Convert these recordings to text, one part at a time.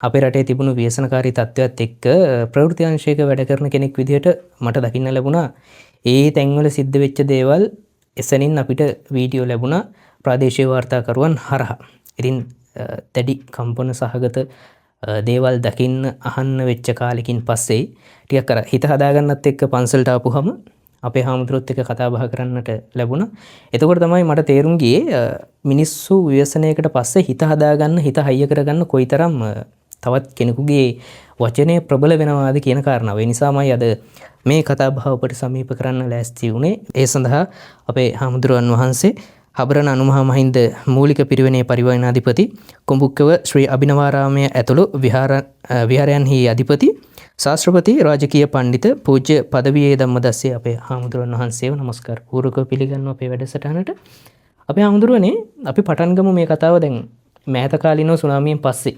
අපේ රටේ තිබුණු ව්‍යසනකාරී තත්ත්වයක් එක්ක ප්‍රවෘත්ති අංශයක වැඩ කරන කෙනෙක් විදිහට මට දකින්න ලැබුණා. ඒ තැන්වල සිද්ධ වෙච්ච දේවල් එසනින් අපිට වීඩියෝ ලැබුණා ප්‍රාදේශීය වාර්තාකරුවන් හරහා. ඉතින් දැඩි කම්පන සහගත දේවල් දකින්න අහන්න වෙච්ච කාලෙකින් පස්සේ ටිකක් අර හිත හදාගන්නත් එක්ක පන්සලට ආපුහම අපේ හාමුදුරුවොත් එක්ක කතා බහ කරන්නට ලැබුණා. එතකොට තමයි මට තේරුම් ගියේ මිනිස්සු ව්‍යසනයකට පස්සේ හිත හදාගන්න හිත හයිය කරගන්න කොයිතරම් තවත් කෙනෙකුගේ වචනේ ප්‍රබල වෙනවාද කියන කාරණාව. ඒ නිසාමයි අද මේ කතා බහ ඔබට සමීප කරන්න ලෑස්ති වුණේ. ඒ සඳහා අපේ හාමුදුරුවන් වහන්සේ හබරණ අනුමහා මහින්ද මූලික පිරිවෙනේ පරිවර්තනාධිපති කුඹුක්කව ශ්‍රී අභිනවාරාමය ඇතුළු විහාරයන්හි අධිපති ශාස්ත්‍රපති රාජකීය පඬිත පූජ්‍ය පදවියේ ධම්මදස්සේ අපේ හාමුදුරුවන් වහන්සේව නමස්කාර පූර්වකව පිළිගන්නවා අපේ වැඩසටහනට. අපේ හාමුදුරුවනේ අපි පටන් ගමු මේ කතාව දැන් මෑත කාලිනව සුනාමියෙන් පස්සේ.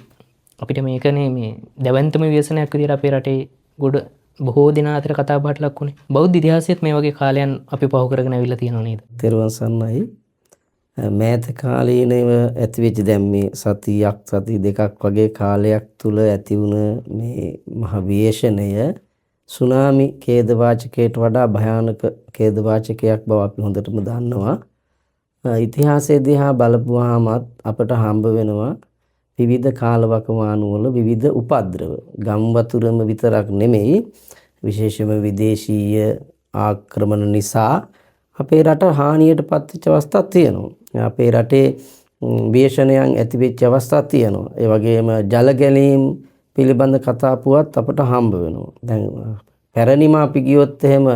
අපිට මේකනේ මේ දැවැන්තම ව්‍යසනයක් විදිහට අපේ රටේ ගොඩ බොහෝ දින අතර කතා බහට ලක් වුණේ. බෞද්ධ ඉතිහාසයේත් මේ වගේ කාලයන් අපි පහු කරගෙන අවිල්ලා තියෙනව නේද? තෙරුවන් සරණයි. මෑත කාලීනව ඇතිවෙච්ච දැන් මේ සතියක් සති දෙකක් වගේ කාලයක් තුල ඇති වුණ මේ මහ විශේෂණය සුනාමි ඛේදවාචකයට වඩා භයානක ඛේදවාචකයක් බව අපි හොඳටම දන්නවා. ඉතිහාසයේ දිහා බලපුවාමත් අපට හම්බ වෙනවා විවිධ කාලවකවානු වල විවිධ උපද්‍රව. ගම් වතුරම විතරක් නෙමෙයි විශේෂයෙන්ම විදේශීය ආක්‍රමණ නිසා අපේ රට හානියට පත්වෙච්ච අවස්ථාවක් තියෙනවා. අපේ රටේ ව්‍යසනයන් ඇති වෙච්ච අවස්ථාවක් තියෙනවා. ඒ වගේම ජල ගැලීම් පිළිබඳ කතා පුවත් අපට හම්බ වෙනවා. දැන් පැරණිම අපි ගියොත් එහෙම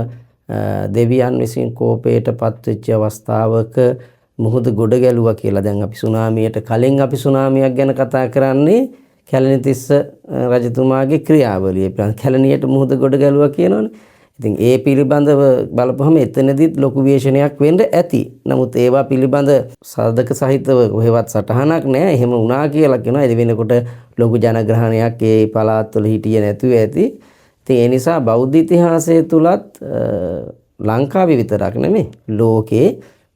දෙවියන් විසින් කෝපයට පත්වෙච්ච අවස්ථාවක මුහුද ගොඩ ගැලුවා කියලා. දැන් අපි සුනාමියට කලින් අපි සුනාමියක් ගැන කතා කරන්නේ කැලණිතිස්ස රජතුමාගේ ක්‍රියාවලිය. කැලණියට මුහුද ගොඩ ගැලුවා කියනවනේ. ඉතින් ඒ පිළිබඳව බලපුවම එතනදිත් ලොකු ව්‍යසනයක් වෙන්න ඇති. නමුත් ඒවා පිළිබඳ සාධක සහිතව කොහෙවත් සටහනක් නැහැ. එහෙම වුණා කියලා කියනවා. ඒ වෙනකොට ලොකු ජනග්‍රහණයක් ඒ පළාත්වල හිටියේ නැතුව ඇති. ඉතින් ඒ නිසා බෞද්ධ ඉතිහාසයේ තුලත් ලංකාවේ විතරක් නෙමෙයි ලෝකේ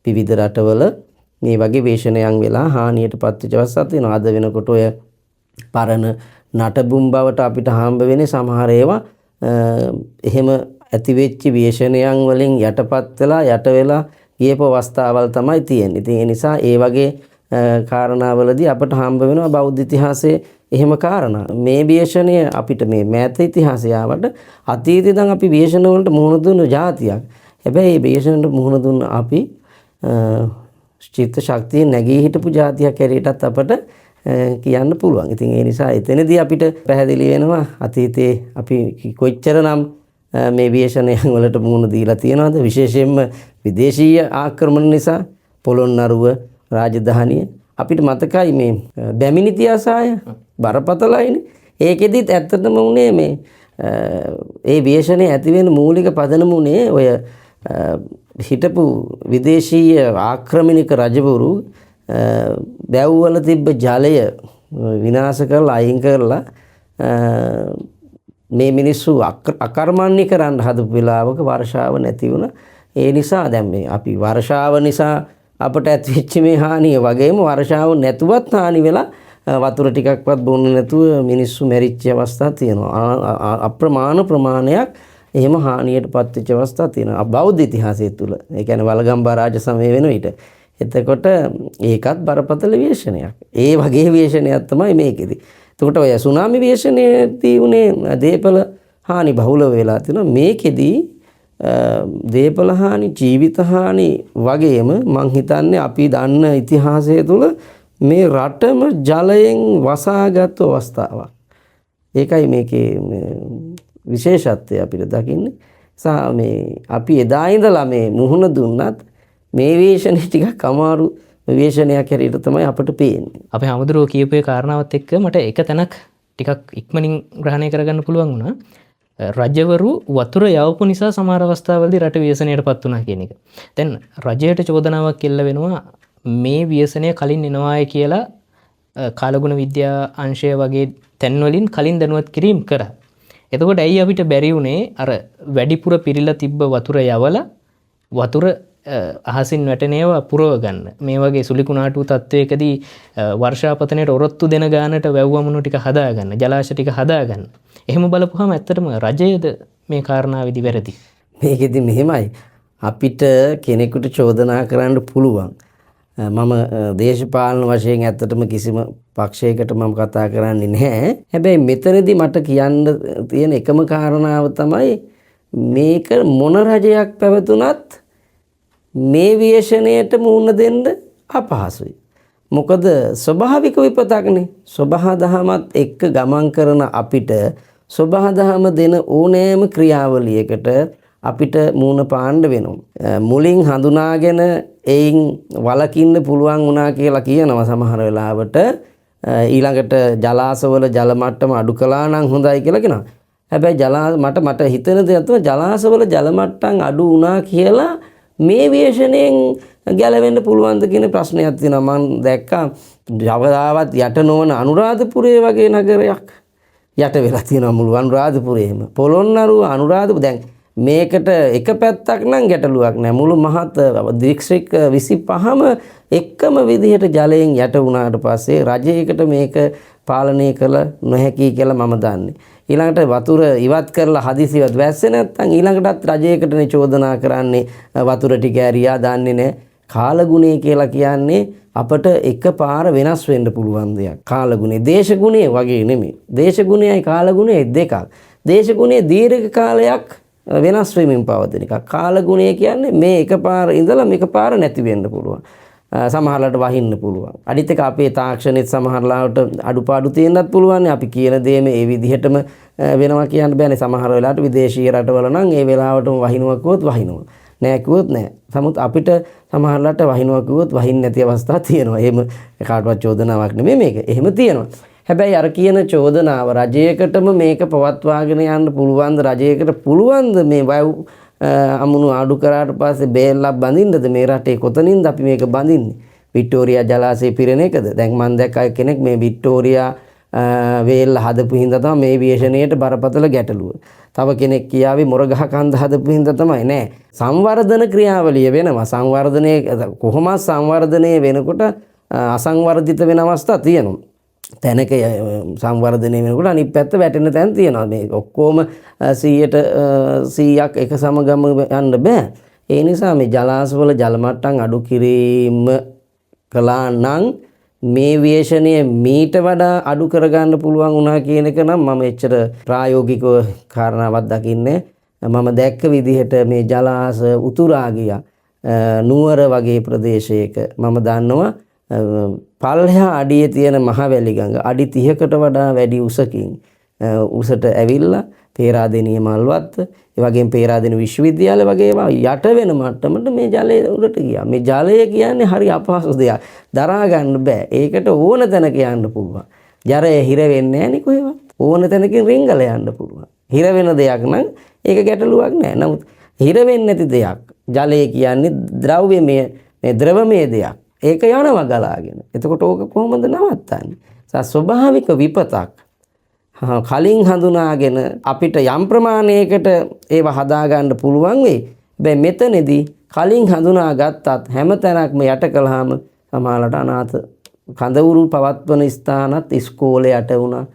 විවිධ රටවල මේ වගේ ව්‍යසනයන් වෙලා හානියට පත්වෙච්ච අවස්ථාවක් තියෙනවා. අද වෙනකොට ඔය පරණ නටබුම් බවට අපිට හම්බ වෙන්නේ සමහර ඒවා එහෙම ඇතිවෙච්ච ව්‍යසනයන් වලින් යටපත් වෙලා යට වෙලා ගියපු අවස්ථාවල් තමයි තියෙන්නේ. ඉතින් ඒ නිසා ඒ වගේ කාරණාවලදී අපට හම්බ වෙනවා බෞද්ධ ඉතිහාසයේ එහෙම කාරණා. මේ ව්‍යසනය අපිට මේ මෑත ඉතිහාසය ආවට අතීතේ ඉඳන් අපි ව්‍යසන වලට මුහුණ දුන්න જાතියක්. හැබැයි මේ ව්‍යසනට මුහුණ දුන්න අපි චිත්ත ශක්තිය නැගී හිටපු જાතියක් හැටියටත් අපට කියන්න පුළුවන්. ඉතින් ඒ නිසා එතනදී අපිට පැහැදිලි වෙනවා අතීතයේ අපි කොච්චරනම් මේ ව්‍යසනයන් වලට මුහුණ දීලා තියෙනවද. විශේෂයෙන්ම විදේශීය ආක්‍රමණ නිසා පොළොන්නරුව රාජධානිය අපිට මතකයි මේ බැමිණි තියාසාය බරපතලයිනේ. ඒකෙදිත් ඇත්තටම උනේ මේ ඒ ව්‍යසනය ඇති වෙන මූලික පදනම උනේ ඔය හිටපු විදේශීය ආක්‍රමණික රජවරු දැව්වල තිබ්බ ජලය විනාශ කරලා අයින් කරලා මේ මිනිස්සු අකර්මණ්‍ය කරන්න හදපු වෙලාවක වර්ෂාව නැති වුණා. ඒ නිසා දැන් මේ අපි වර්ෂාව නිසා අපට ඇතිවෙච්ච මේ හානිය වගේම වර්ෂාව නැතුවත් හානි වෙලා වතුර ටිකක්වත් බොන්නේ නැතුව මිනිස්සු මැරිච්ච අවස්ථා තියෙනවා. අප්‍රමාණ ප්‍රමාණයක් එහෙම හානියට පත්වෙච්ච අවස්ථා තියෙනවා බෞද්ධ ඉතිහාසය තුළ. ඒ කියන්නේ වලගම්බා රාජ සමය වෙන විට. එතකොට ඒකත් බරපතල ව්‍යසනයක්. ඒ වගේ ව්‍යසනයක් තමයි මේකෙදි. එතකොට ඔය සුනාමි ව්‍යසනයේදී උනේ දේපල හානි බහුල වෙලා තිනවා. මේකෙදි දේපල හානි ජීවිත හානි වගේම මං හිතන්නේ අපි දන්න ඉතිහාසය තුළ මේ රටම ජලයෙන් වසාගත් අවස්ථාවක්. ඒකයි මේකේ විශේෂත්වය අපිට දකින්නේ. මේ අපි එදා ඉඳලා මේ මුහුණ දුන්නත් මේ ව්‍යසනය ටිකක් අමාරු ව්‍යසනයක් හැටියට තමයි අපට පේන්නේ. අපේ හමුදුරෝ කියපේ කාරණාවත් එක්ක මට එක තැනක් ටිකක් ඉක්මනින් ග්‍රහණය කරගන්න පුළුවන් වුණා. රජවරු වතුර යවපු නිසා සමහර අවස්ථාවලදී රට ව්‍යසනයට පත් වුණා කියන එක. දැන් රජයට චෝදනාවක් එල්ල වෙනවා මේ ව්‍යසනය කලින් එනවායි කියලා කාලගුණ විද්‍යා අංශය වගේ තැන්වලින් කලින් දැනුවත් කිරීම කරා. එතකොට ඇයි අපිට බැරි වුණේ අර වැඩිපුර පිරීලා තිබ්බ වතුර යවලා වතුර අහසින් වැටෙනේවා පුරව ගන්න. මේ වගේ සුලිකුණාටු තත්ත්වයකදී වර්ෂාපතනයට ඔරොත්තු දෙන ගානට වැව්වමුණු ටික හදාගන්න, ජලාශ ටික හදාගන්න. එහෙම බලපුවාම ඇත්තටම රජයේද මේ කාරණාවේදී වැරදි. මේකෙදි මෙහෙමයි. අපිට කෙනෙකුට චෝදනා කරන්න පුළුවන්. මම දේශපාලන වශයෙන් ඇත්තටම කිසිම පක්ෂයකට මම කතා කරන්නේ නැහැ. හැබැයි මෙතනදී මට කියන්න තියෙන එකම කාරණාව තමයි මේක මොන රජයක් පැවතුනත් මේ ව්‍යසනයට මුහුණ දෙන්න අපහසුයි. මොකද ස්වභාවික විපතක්නේ. සබහාදහමත් එක්ක ගමන් කරන අපිට සබහාදහම දෙන ඕනෑම ක්‍රියාවලියකට අපිට මුහුණ පාන්න වෙනවා. මුලින් හඳුනාගෙන එයින් වළකින්න පුළුවන් වුණා කියලා කියනවා සමහර වෙලාවට. ඊළඟට ජලාශවල ජල මට්ටම අඩු කළා නම් හොඳයි කියලා කියනවා. හැබැයි මට හිතෙන දේ තමයි ජලාශවල ජල මට්ටම් අඩු වුණා කියලා මේ ව්‍යසනයෙන් ගැලවෙන්න පුළුවන්ද කියන ප්‍රශ්නයක් තියෙනවා. මම දැක්කා ජවදාවත් යට නොවන අනුරාධපුරයේ වගේ නගරයක් යට වෙලා තියෙනවා මුළු අනුරාධපුරේම. පොළොන්නරුව අනුරාධපුර දැන් මේකට එක පැත්තක් නම් ගැටලුවක් නෑ. මුළු මහත් දිස්ත්‍රික් 25ම එකම විදිහට ජලයෙන් යට වුණාට පස්සේ රජයකට මේක පාලනය කළ නොහැකි කියලා මම දන්නේ. ඊළඟට වතුර ඉවත් කරලා හදිසියවත් වැස්සේ නැත්නම් ඊළඟටත් රජයකටනේ චෝදනා කරන්නේ වතුර ටික ඇරියා දන්නේ නැහැ. කාලගුණය කියලා කියන්නේ අපට එකපාර වෙනස් වෙන්න පුළුවන් දෙයක්. කාලගුණය දේශගුණය වගේ නෙමෙයි. දේශගුණයයි කාලගුණයයි දෙකක්. දේශගුණය දීර්ඝ කාලයක් වෙනස් වෙමින් පවතින එකක්. කාලගුණය කියන්නේ මේ එකපාර ඉඳලා මේකපාර නැති වෙන්න පුළුවන්. සමහරලාට වහින්න පුළුවන්. අනිත් එක අපේ තාක්ෂණෙත් සමහරලාට අඩුපාඩු තියෙන්නත් පුළුවන්. අපි කියන දේ මේ විදිහටම වෙනවා කියන්න බෑනේ. සමහර වෙලාවට විදේශීය රටවල නම් ඒ වෙලාවටම වහිනවා කිව්වොත් වහිනවා. නෑ කිව්වොත් නෑ. සමුත් අපිට සමහරලාට වහිනවා කිව්වොත් වහින්නේ නැති අවස්ථා තියෙනවා. එහෙම කාටවත් චෝදනාවක් නෙමෙයි මේක. එහෙම තියෙනවා. හැබැයි අර කියන චෝදනාව රජයකටම මේක පවත්වාගෙන යන්න පුළුවන්ද? රජයකට පුළුවන්ද මේ වැව් අමුණු අඩු කරාට පස්සේ බේල්ලක් බඳින්නද මේ රටේ? කොතනින්ද අපි මේක බඳින්නේ? වික්ටෝරියා ජලාශය පිරෙන එකද? දැන් මම දැක්ක කෙනෙක් මේ වික්ටෝරියා වේල්ල හදපු හින්දා තමයි මේ ව්‍යසනයට බරපතල ගැටලුව. තව කෙනෙක් කියාවේ මොරගහ කන්ද හදපු හින්දා තමයි. නෑ. සංවර්ධන ක්‍රියාවලිය වෙනවා. සංවර්ධනයේ කොහොමද සංවර්ධනය වෙනකොට අසංවර්ධිත වෙන අවස්ථා තියෙනවා. තැනක සංවර්ධනය වෙනකොට අනිත් පැත්ත වැටෙන තැන් තියෙනවා. මේ ඔක්කොම 100ක් එක සමගම යන්න බෑ. ඒ නිසා මේ ජලාශවල ජල මට්ටම් අඩු කිරීම කළා නම් මේ ව්‍යසනය මීට වඩා අඩු කරගන්න පුළුවන් වුණා කියන එක නම් මම එච්චර ප්‍රායෝගිකව කාරණාවක් දකින්නේ. මම දැක්ක විදිහට මේ ජලාශ උතුරා ගියා නුවර වගේ ප්‍රදේශයක මම දන්නවා පල්ලෙහා අඩියේ තියෙන මහවැලි ගඟ අඩි 30කට වඩා වැඩි උසකින් උසට ඇවිල්ලා පේරාදෙණිය මල්වත්ත ඒ වගේම පේරාදෙණිය විශ්වවිද්‍යාලය වගේ ඒවා යට වෙන මට්ටමට මේ ජලය උඩට ගියා. මේ ජලය කියන්නේ හරි අපහසු දෙයක්. දරා ගන්න බෑ. ඒකට ඕන තැනක යන්න පුළුවන්. ජරය හිර වෙන්නේ නැහැ නේ කොහෙවත්. ඕන තැනකින් රිංගල යන්න පුළුවන්. හිර වෙන දෙයක් නම් ඒක ගැටලුවක් නෑ. නමුත් හිර වෙන්නේ නැති දෙයක්. ජලය කියන්නේ ද්‍රව්‍යමය මේ ද්‍රවමය දෙයක්. ඒක යනවා ගලාගෙන. එතකොට ඕක කොහොමද නවත්තන්නේ? ස්වභාවික විපතක් කලින් හඳුනාගෙන අපිට යම් ප්‍රමාණයකට ඒව හදාගන්න පුළුවන් වෙයි. හැබැයි මෙතනදී කලින් හඳුනාගත්තත් හැම තැනක්ම යට කළාම සමහරකට අනාථ කඳවුරු පවත්වන ස්ථානත් ඉස්කෝලේ යට වුණා.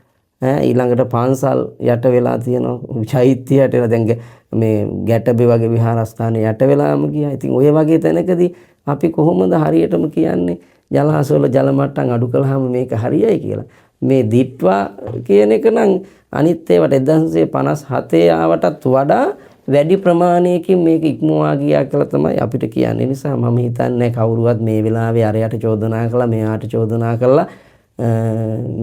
ඊළඟට පන්සල් යට වෙලා තියෙනවා. චෛත්‍ය යට වෙලා දැන් මේ ගැටබේ වගේ විහාරස්ථාන යට වෙලාම ගියා. ඉතින් ඔය වගේ තැනකදී අපි කොහොමද හරියටම කියන්නේ ජලාශවල ජල මට්ටම් අඩු කළාම මේක හරියයි කියලා? මේ දිට්වා කියන එක නම් අනිත් ඒවට 1957 ආවටත් වඩා වැඩි ප්‍රමාණයකින් මේක ඉක්මවා ගියා කියලා තමයි අපිට කියන්නේ. නිසා මම හිතන්නේ කවුරුවත් මේ වෙලාවේ අරයට චෝදනා කළා මෙයාට චෝදනා කළා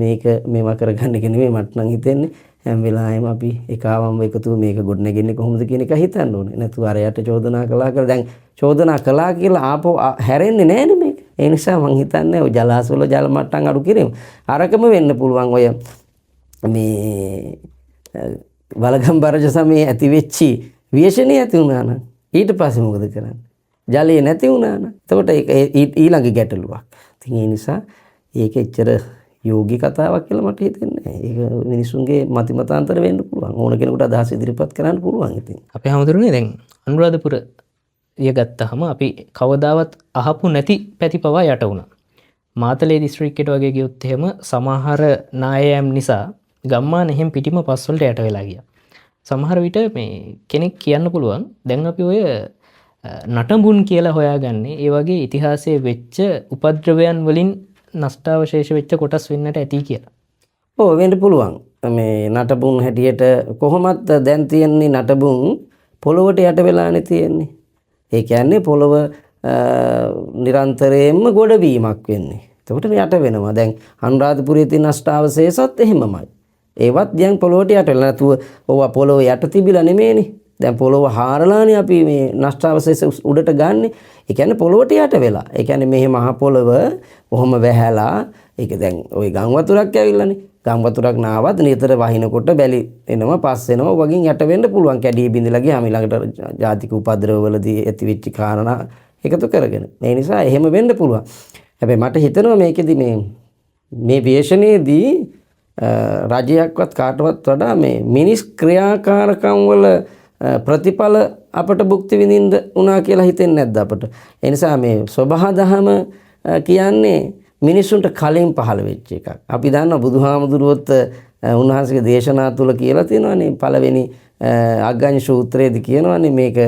මේක මේවා කරගන්න එක නෙමෙයි මට නම් හිතෙන්නේ. හැම වෙලාවෙම අපි එකවම එකතුව මේක ගොඩනගන්නේ කොහොමද කියන එක හිතන්න ඕනේ. නැතුව අරයට චෝදනා කළා කියලා දැන් චෝදනා කළා කියලා ආපහු හැරෙන්නේ නැහැනේ මේක. ඒ නිසා මම හිතන්නේ ඔය ජලාශවල ජල මට්ටම් අඩු කිරීම අරකම වෙන්න පුළුවන්. ඔය මේ වලගම් බරජ සමයේ ඇති වෙච්චි ව්‍යසනය ඇති වුණා නම් ඊට පස්සේ මොකද කරන්නේ? ජලය නැති වුණා නම් එතකොට ඒක ඊළඟ ගැටලුවක්. ඉතින් ඒ නිසා ඒක එච්චර යෝගී කතාවක් කියලා මට හිතෙන්නේ. ඒක මිනිසුන්ගේ මතිමතාන්තර වෙන්න පුළුවන්. ඕන කෙනෙකුට අදහස් ඉදිරිපත් කරන්න පුළුවන්. ඉතින් අපේ හැමදෙරුනේ දැන් අනුරාධපුර ගත්තහම අපි කවදාවත් අහපු නැති පැති පවා යට වුණා. මාතලේ දිස්ත්‍රික්කයට වගේ ගියොත් එහෙම සමහර නායයන් නිසා ගම්මාන එහෙම් පිටිම පස්වලට යට වෙලා ගියා. සමහර විට මේ කෙනෙක් කියන්න පුළුවන් දැන් අපි ඔය නටඹුන් කියලා හොයාගන්නේ ඒ වගේ ඉතිහාසයේ වෙච්ච උපද්‍රවයන් වලින් නෂ්ටාවශේෂ වෙච්ච කොටස් වෙන්නට ඇති කියලා. ඔව් වෙන්න පුළුවන්. මේ නටබුන් හැටියට කොහොමත් දැන් තියෙන්නේ නටබුන් පොළොවට යට වෙලානේ තියෙන්නේ. ඒ කියන්නේ පොළොව නිරන්තරයෙන්ම ගොඩවීමක් වෙන්නේ. එතකොට යට වෙනවා. දැන් අනුරාධපුරයේ තියෙන නෂ්ටාවශේෂත් එහෙමමයි. ඒවත් දැන් පොළොවට යට වෙලා නැතුව ඕවා පොළොව යට තිබිලා නෙමෙයිනේ. දැන් පොළොව හාරලානේ අපි මේ නෂ්ටාවශේෂ උඩට ගන්නෙ. ඒ කියන්නේ පොළොවට යට වෙලා. ඒ කියන්නේ මෙහි මහ පොළොව කොහොම වැහැලා ඒක දැන් ওই ගම් වතුරක් ඇවිල්ලානේ. ගම් වතුරක් නාවත් නිතර වහිනකොට බැලි එනවා පස් වෙනවා වගේ යට වෙන්න පුළුවන්. කැඩී බිඳලා ගියාම ඊළඟට ජාතික උපද්‍රවවලදී ඇති වෙච්ච කාරණා එකතු කරගෙන. ඒ නිසා එහෙම වෙන්න පුළුවන්. හැබැයි මට හිතෙනවා මේකෙදි මේ විශේෂණයේදී රජයක්වත් කාටවත් වඩා මේ මිනිස් ක්‍රියාකාරකම් වල ප්‍රතිඵල අපට භුක්ති විඳින්න උනා කියලා හිතෙන්නේ නැද්ද අපට? ඒ නිසා මේ සබහා දහම කියන්නේ මිනිසුන්ට කලින් පහළ වෙච්ච එකක්. අපි දන්නවා බුදුහාමුදුරුවොත් උන්වහන්සේගේ දේශනා තුල කියලා තියෙනවානේ පළවෙනි අග්ගඤ්ඤ සූත්‍රයේදී කියනවානේ මේක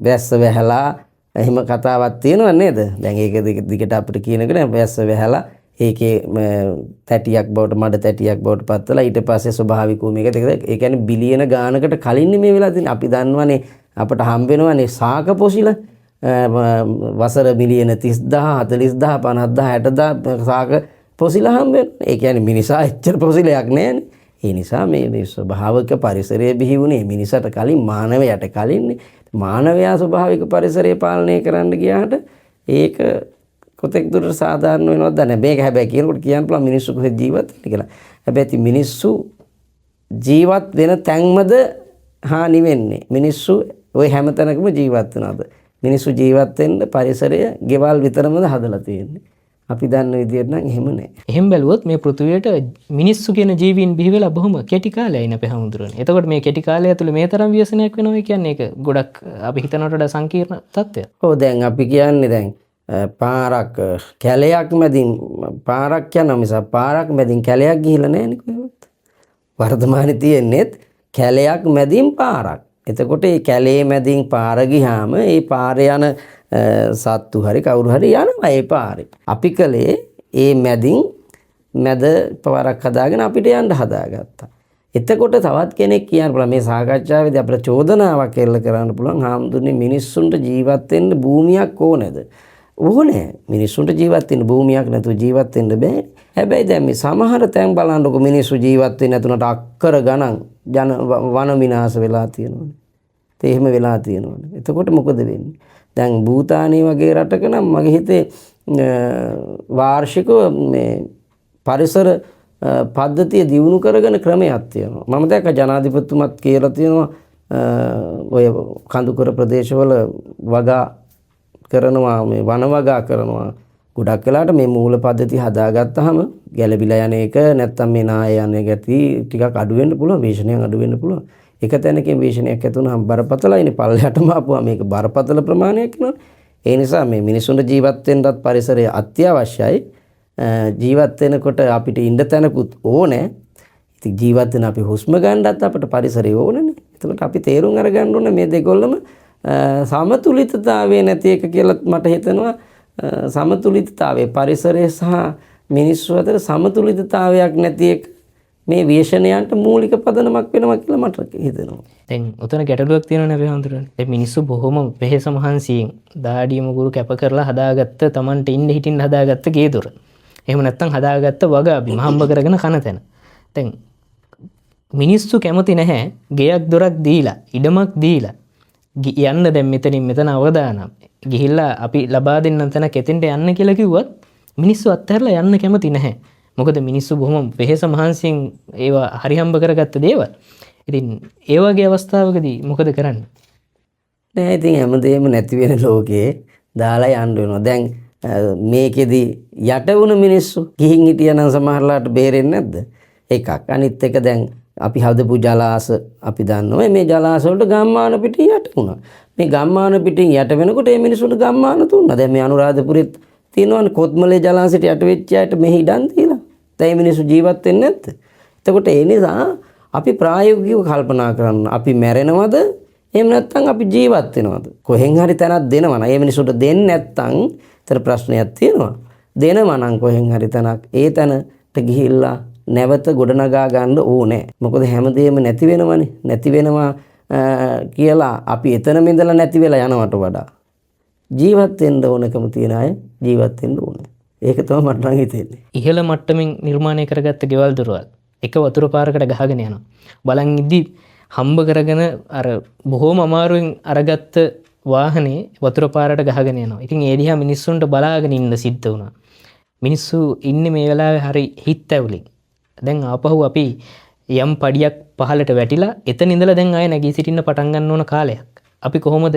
වැස්ස වැහැලා එහෙම කතාවක් තියෙනව නේද? දැන් ඒක දිගට අපිට කියනකොට වැස්ස වැහැලා ඒකේ තැටියක් බවට මඩ තැටියක් බවට පත්වලා ඊට පස්සේ ස්වභාවික වූ මේක ඒ කියන්නේ බිලියන ගානකට කලින් මේ වෙලා තියෙන්නේ. අපි දන්නවනේ අපට හම්බ වෙනවනේ සාක පොසිල වසර මිලියන 30000 40000 50000 60000 සාක පොසිල හම්බ වෙනවා. ඒ කියන්නේ මිනිසා එච්චර පොසිලයක් නෑනේ. ඒ නිසා මේ ස්වභාවික පරිසරයේ බිහි වුණේ මිනිසට කලින් මානවයාට කලින්නේ. මානවයා ස්වභාවික පරිසරය පාලනය කරන්න ගියාට ඒක කොතෙක් දුරට සාධාරණ වෙනවද නැහැ. මේක හැබැයි කියනකොට කියන්න පුළුවන් මිනිස්සු කොහෙද ජීවත් වෙන්නේ කියලා. හැබැයි මිනිස්සු ජීවත් වෙන තැන්මද හානි වෙන්නේ. මිනිස්සු ওই හැම තැනකම ජීවත් වෙනවද? මිනිස්සු ජීවත් වෙන්න පරිසරය ගෙවල් විතරමද හදලා තියෙන්නේ. අපි දන්න විදියට නම් එහෙම නැහැ. එහෙම බැලුවොත් මේ පෘථිවියට මිනිස්සු කියන ජීවීන් බිහි වෙලා බොහොම කෙටි කාලයයි අපේ හැමදෙරෝනේ. එතකොට මේ කෙටි කාලය ඇතුළේ මේ තරම් ව්‍යසනයක් වෙනවා කියන්නේ ඒක ගොඩක් අපි හිතනවට වඩා සංකීර්ණ තත්ත්වයක්. ඔව් දැන් අපි කියන්නේ දැන් පාරක් කැලයක් මැදින් පාරක් යනවා මිස පාරක් මැදින් කැලයක් ගිහිල්ලා නැහැ නේ කොහෙවත්. වර්තමානයේ තියෙන්නේත් කැලයක් මැදින් පාරක්. එතකොට මේ කැලේ මැදින් පාර ගියාම ඒ පාරේ යන සත්තු හරි කවුරු හරි යනවා ඒ පාරේ. අපි කලේ ඒ මැදින් මැද පාරක් හදාගෙන අපිට යන්න හදාගත්තා. එතකොට තවත් කෙනෙක් කියන්න පුළුවන් මේ සාකච්ඡාවේදී අපිට චෝදනාවක් එල්ල කරන්න පුළුවන් හාමුදුරනේ මිනිස්සුන්ට ජීවත් වෙන්න භූමියක් ඕනේද? ඕනේ. මිනිස්සුන්ට ජීවත් වෙන්න භූමියක් නැතුව ජීවත් වෙන්න බෑ. හැබැයි දැන් මේ සමහර තැන් බලන්නකො මිනිස්සු ජීවත් වෙන්නේ නැතුණට අක්කර ගණන් වන විනාශ වෙලා තියෙනවානේ. ඒ එහෙම වෙලා තියෙනවානේ. එතකොට මොකද වෙන්නේ? දැන් භූතානයේ වගේ රටක නම් මගේ හිතේ වාර්ෂිකව මේ පරිසර පද්ධතිය දියුණු කරගෙන ක්‍රමයක් තියෙනවා. මම දැක්ක ජනාධිපතිතුමත් කියලා තියෙනවා ඔය කඳුකර ප්‍රදේශවල වගා කරනවා මේ වන වගා කරනවා. ගොඩක් වෙලාට මේ මූල පද්ධතිය හදාගත්තාම ගැළවිලා යන එක නැත්තම් මේ නාය යන ගැටි ටිකක් අඩු වෙන්න පුළුවන්. වේශනයක් අඩු වෙන්න පුළුවන්. එක තැනකින් වේශනයක් ඇති වුණාම බරපතලයිනේ පල්ලෙහාටම ආපුවා මේක බරපතල ප්‍රමාණයක් වෙනවා. ඒ නිසා මේ මිනිසුන්ට ජීවත් වෙන්නත් පරිසරය අත්‍යවශ්‍යයි. ජීවත් වෙනකොට අපිට ඉන්න තැනකුත් ඕනේ. ඉතින් ජීවත් වෙන අපි හුස්ම ගන්නත් අපිට පරිසරය ඕනනේ. එතකොට අපි තේරුම් අරගන්න ඕනේ මේ දෙකොල්ලම සමතුලිතතාවය නැති එක කියලා මට හිතෙනවා. සමතුලිතතාවය පරිසරය සහ මිනිස්සු අතර සමතුලිතතාවයක් නැති එක මේ ව්‍යසනයන්ට මූලික පදනමක් වෙනවා කියලා මට හිතෙනවා. දැන් උතන ගැටලුවක් තියෙනවනේ අපි හඳුරන්නේ. දැන් මිනිස්සු බොහොම වෙහෙස මහන්සියෙන් දාඩිය මුගුරු කැප කරලා හදාගත්ත Tamanට ඉන්න හිටින්න හදාගත්ත ගේ දොර. එහෙම නැත්නම් හදාගත්ත වගා බිම හම්බ කරගෙන කන තැන. දැන් මිනිස්සු කැමති නැහැ ගෙයක් දොරක් දීලා ඉඩමක් දීලා යන්න දැන් මෙතනින් මෙතන අවදානම් ගිහිල්ලා අපි ලබා දෙන්න තැන කෙතෙන්ට යන්න කියලා කිව්වත් මිනිස්සු අත්හැරලා යන්න කැමති නැහැ. මොකද මිනිස්සු බොහොම වෙහෙස මහන්සියෙන් ඒවා හරි හම්බ කරගත්ත දේවල්. ඉතින් ඒ වගේ අවස්ථාවකදී මොකද කරන්නේ? නෑ ඉතින් හැමදේම නැති වෙන ලෝකේ දාලා යන්න වෙනවා. දැන් මේකෙදි යට වුණ මිනිස්සු ගිහින් හිටියනම් සමහරලාට බේරෙන්නේ නැද්ද? එකක්. අනිත් එක දැන් අපි හදපු ජලාශ අපි දන්නවා මේ ජලාශ වලට ගම්මාන පිටින් යට වුණා. මේ ගම්මාන පිටින් යට වෙනකොට මේ මිනිස්සුන්ට ගම්මාන තුන්නා. දැන් මේ අනුරාධපුරෙත් තියෙනවනේ කොත්මලේ ජලාශයට යට වෙච්ච අයට මෙහි ඉඩම් දීලා. දැන් මේ මිනිස්සු ජීවත් වෙන්නේ නැද්ද? එතකොට ඒ නිසා අපි ප්‍රායෝගිකව කල්පනා කරන්න. අපි මැරෙනවද? එහෙම නැත්නම් අපි ජීවත් වෙනවද? කොහෙන් හරි තැනක් දෙනවා නම් ඒ මිනිස්සුන්ට දෙන්නේ නැත්නම් ඒතර ප්‍රශ්නයක් තියෙනවා. දෙනවා නම් කොහෙන් හරි තැනක් ඒ තැනට ගිහිල්ලා නැවත ගොඩනගා ගන්න ඕනේ. මොකද හැමදේම නැති වෙනවනේ. නැති වෙනවා කියලා අපි එතනම ඉඳලා නැති වෙලා යනවට වඩා ජීවත් වෙන්න ඕනකම තියන අය ජීවත් වෙන්න ඕනේ. ඒක තමයි මට නම් හිතෙන්නේ. ඉහළ මට්ටමින් නිර්මාණය කරගත්ත ගෙවල් දොරවල් එක වතුර පාරකට ගහගෙන යනවා. බලන් ඉද්දි හම්බ කරගෙන අර බොහොම අමාරුවෙන් අරගත්ත වාහනේ වතුර පාරට ගහගෙන යනවා. ඉතින් ඒ දිහා මිනිස්සුන්ට බලාගෙන ඉන්න සිද්ධ වුණා. මිනිස්සු ඉන්නේ මේ වෙලාවේ හරි හිත ඇවුලින්. දැන් ආපහු අපි යම් පඩියක් පහලට වැටිලා එතන ඉඳලා දැන් ආය නැගී සිටින්න පටන් ගන්න ඕන කාලයක්. අපි කොහොමද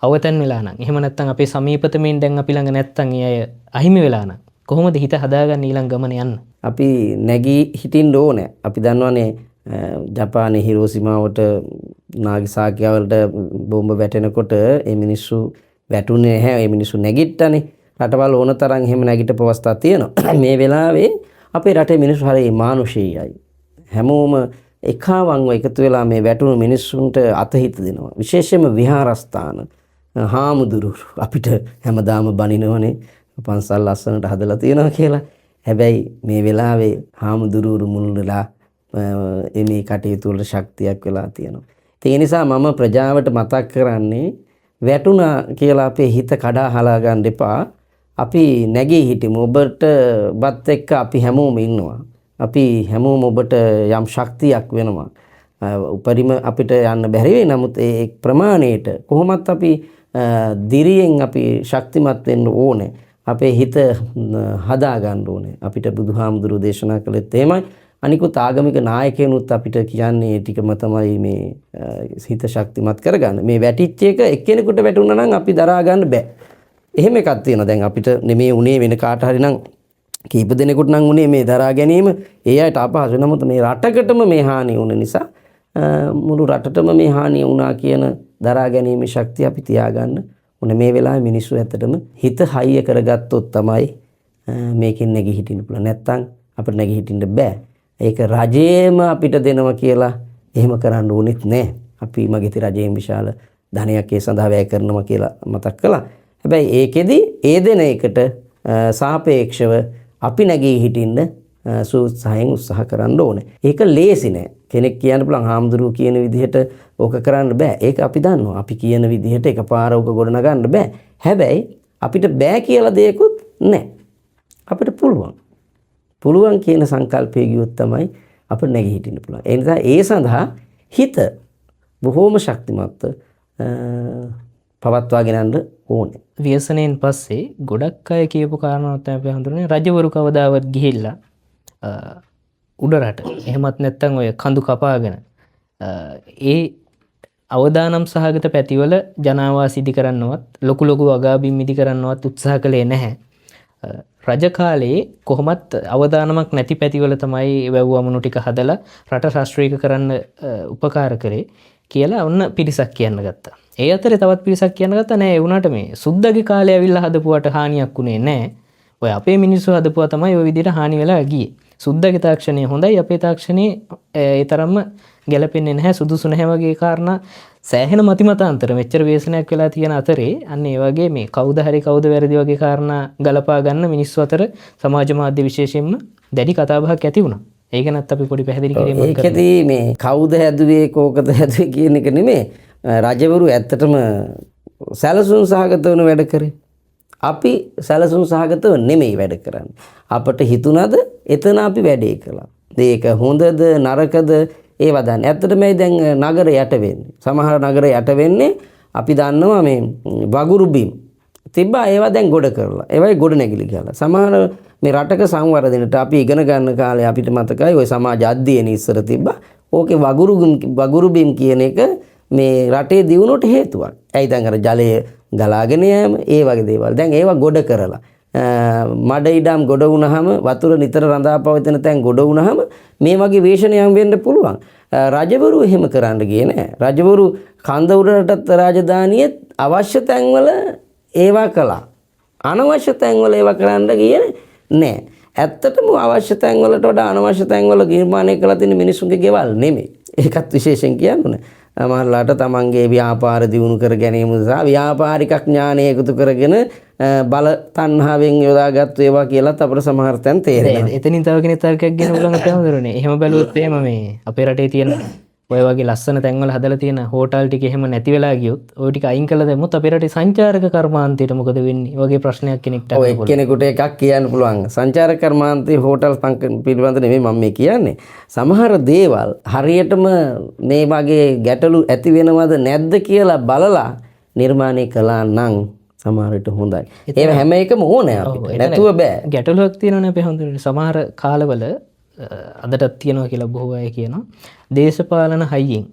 අවතන් වෙලා නම් එහෙම නැත්නම් අපේ සමීපතමින් දැන් අපි ළඟ නැත්නම් ඒ අය අහිමි වෙලා නම් කොහොමද හිත හදාගන්න ඊළඟ ගමන යන්න? අපි නැගී හිටින්න ඕනේ. අපි දන්නවනේ ජපානයේ හිරෝසිමාවට නාගසාකිය වලට බෝම්බ වැටෙනකොට ඒ මිනිස්සු වැටුනේ නැහැ. ඒ මිනිස්සු නැගිට්ටනේ. රටවල් ඕන තරම් එහෙම නැගිටපු අවස්ථා තියෙනවා. මේ වෙලාවේ අපේ රටේ මිනිස්සු හරිය මානුෂීයයි. හැමෝම එකවන්ව එකතු වෙලා මේ වැටුණු මිනිස්සුන්ට අතහිත දෙනවා. විශේෂයෙන්ම විහාරස්ථාන හාමුදුරුවෝ අපිට හැමදාම බනිනවනේ පන්සල් ලස්සනට හදලා තියෙනවා කියලා. හැබැයි මේ වෙලාවේ හාමුදුරුවෝ මුල් වෙලා මේ කටයුතු වල ශක්තියක් වෙලා තියෙනවා. ඒ නිසා මම ප්‍රජාවට මතක් කරන්නේ වැටුණා කියලා අපේ හිත කඩා හලා ගන්න එපා. අපි නැගී හිටිමු. ඔබට බත් එක්ක අපි හැමෝම ඉන්නවා. අපි හැමෝම ඔබට යම් ශක්තියක් වෙනවා. උපරිම අපිට යන්න බැරි වෙයි. නමුත් ඒ ප්‍රමාණයට කොහොමත් අපි දිරියෙන් අපි ශක්තිමත් වෙන්න ඕනේ. අපේ හිත හදා ගන්න ඕනේ. අපිට බුදුහාමුදුරුවෝ දේශනා කළෙත් එහෙමයි. අනිකුත් ආගමික නායකයනුත් අපිට කියන්නේ ටිකම තමයි මේ හිත ශක්තිමත් කරගන්න. මේ වැටිච්ච එක එක්කෙනෙකුට වැටුණා නම් අපි දරා ගන්න බෑ. එහෙම එකක් තියෙනවා. දැන් අපිට නෙමේ උනේ වෙන කාට හරි නම් කීප දෙනෙකුට නම් උනේ මේ දරා ගැනීම ඒ අයට අපහසු. නමුත් මේ රටකටම මේ හානිය වුණ නිසා මුළු රටටම මේ හානිය වුණා කියන දරා ගැනීමේ ශක්තිය අපි තියාගන්න ඕනේ. මේ වෙලාවේ මිනිස්සු ඇත්තටම හිත හයිය කරගත්තොත් තමයි මේකෙන් නැගී හිටින්න පුළුවන්. නැත්තම් අපිට නැගී හිටින්න බෑ. ඒක රජයේම අපිට දෙනවා කියලා එහෙම කරන්න ඕනෙත් නෑ. අපි මගේති රජයෙන් විශාල ධනයක් ඒ සඳහා වැය කරනවා කියලා මතක් කළා. හැබැයි ඒකෙදි ඒ දෙන එකට සාපේක්ෂව අපි නැගී හිටින්න සූත්සාහයෙන් උත්සාහ කරන්න ඕනේ. ඒක ලේසි නෑ. කෙනෙක් කියන්න පුළුවන් හාමුදුරුවෝ කියන විදිහට ඕක කරන්න බෑ. ඒක අපි දන්නවා. අපි කියන විදිහට එකපාර ඕක ගොඩනගන්න බෑ. හැබැයි අපිට බෑ කියලා දෙයක්වත් නෑ. අපිට පුළුවන්. පුළුවන් කියන සංකල්පය ගියොත් තමයි අපිට නැගී හිටින්න පුළුවන්. ඒ නිසා ඒ සඳහා හිත බොහෝම ශක්තිමත්ව පවත්වාගෙන යන්න ඕනේ. ව්‍යසනයෙන් පස්සේ ගොඩක් අය කියපු කාරණාවක් තමයි අපි හඳුනන්නේ රජවරු කවදාවත් ගිහිල්ලා උඩරට එහෙමත් නැත්නම් ඔය කඳු කපාගෙන ඒ අවදානම් සහගත පැතිවල ජනාවාස ඉදි කරන්නවත් ලොකු ලොකු අගාබිම් ඉදි කරන්නවත් උත්සාහ කළේ නැහැ. රජ කාලේ කොහොමත් අවදානමක් නැති පැතිවල තමයි වැව් වමුණු ටික හදලා රට ශාස්ත්‍රීය කරන්න උපකාර කරේ කියලා ඔන්න පිරිසක් කියන්න ගත්තා. ඒ අතරේ තවත් පිරිසක් කියන්න ගත්තා නෑ ඒ වුණාට මේ සුද්දගේ කාලේ ඇවිල්ලා හදපුවට හානියක් උනේ නෑ. ඔය අපේ මිනිස්සු හදපුවා තමයි ওই විදිහට හානි වෙලා ගියේ. සුද්දගේ තාක්ෂණය හොඳයි අපේ තාක්ෂණය ඒ තරම්ම ගැලපෙන්නේ නැහැ සුදුසු නැහැ වගේ කාරණා සෑහෙන මතිමතාන්තර මෙච්චර ව්‍යසනයක් වෙලා තියෙන අතරේ අන්න ඒ වගේ මේ කවුද හරි කවුද වැරදි වගේ කාරණා ගලපා ගන්න මිනිස්සු අතර සමාජ මාධ්‍ය විශේෂයෙන්ම දැඩි කතාබහක් ඇති වුණා. ඒක නැත් අපි පොඩි පැහැදිලි කිරීමක් කරමු. ඒකදී මේ කවුද හැදුවේ කෝකද හැදුවේ කියන එක නෙමෙයි. රජවරු ඇත්තටම සැලසුම් සහගතව වැඩ කරේ. අපි සැලසුම් සහගතව නෙමෙයි වැඩ කරන්නේ. අපට හිතුණද එතන අපි වැඩේ කළා. ඒක හොඳද නරකද ඒවා දන්නේ. ඇත්තටම මේ දැන් නගර යට වෙන්නේ. සමහර නගර යට වෙන්නේ අපි දන්නවා මේ වගුරු බිම් තිබ්බා ඒවා දැන් ගොඩ කරලා. ඒවයි ගොඩ නැගිලි ගහලා. සමහර මේ රටක සංවර්ධනයට අපි ඉගෙන ගන්න කාලේ අපිට මතකයි ওই සමාජ අධ්‍යයන ඉස්සර තිබ්බා. ඕකේ වගුරු බිම් කියන එක මේ රටේ දියුණුවට හේතුවක්. ඇයි දැන් අර ජලය ගලාගෙන යෑම ඒ වගේ දේවල්. දැන් ඒවා ගොඩ කරලා මඩ ඉඩම් ගොඩ වුණාම වතුර නිතර රඳා පවතින තැන් ගොඩ වුණාම මේ වගේ වේශනයන් වෙන්න පුළුවන්. රජවරු එහෙම කරන්න ගියේ නෑ. රජවරු කන්දවුරටත් රාජධානියෙත් අවශ්‍ය තැන්වල ඒවා කළා. අනවශ්‍ය තැන්වල ඒවා කරන්න ගියේ නෑ. ඇත්තටම අවශ්‍ය තැන්වලට වඩා අනවශ්‍ය තැන්වල නිර්මාණය කරලා තියෙන මිනිසුන්ගේ ගෙවල් නෙමෙයි. ඒකත් විශේෂයෙන් කියන්න ඕනේ. සමහරලාට තමන්ගේ ව්‍යාපාර දියුණු කර ගැනීම සහ ව්‍යාපාරික ඥානය එකතු කරගෙන බල තණ්හාවෙන් යොදාගත්තු ඒවා කියලාත් අපිට සමහර තැන් තේරෙනවා. එතනින් තව කෙනෙක් තර්කයක් ගැන උලංග තේරුනේ. එහෙම බැලුවොත් එහෙම මේ අපේ රටේ තියෙන ඔය වගේ ලස්සන තැන්වල හදලා තියෙන හෝටල් ටික එහෙම නැති වෙලා ගියොත් ওই ටික අයින් කළා දැම්මොත් අපේ රටේ සංචාරක කර්මාන්තයට මොකද වෙන්නේ? වගේ ප්‍රශ්නයක් කෙනෙක්ට ඔය එක්කෙනෙකුට එකක් කියන්න පුළුවන්. සංචාරක කර්මාන්තයේ හෝටල් පිළිබඳ නෙමෙයි මම මේ කියන්නේ. සමහර දේවල් හරියටම මේ වගේ ගැටලු ඇති වෙනවද නැද්ද කියලා බලලා නිර්මාණය කළා නම් සමහරට හොඳයි. ඒව හැම එකම ඕනේ අපිට. නැතුව බෑ. ගැටලුවක් තියෙනවනේ අපේ හොඳට. සමහර කාලවල අදටත් තියෙනවා කියලා බොහෝ අය කියනවා. දේශපාලන හයියෙන්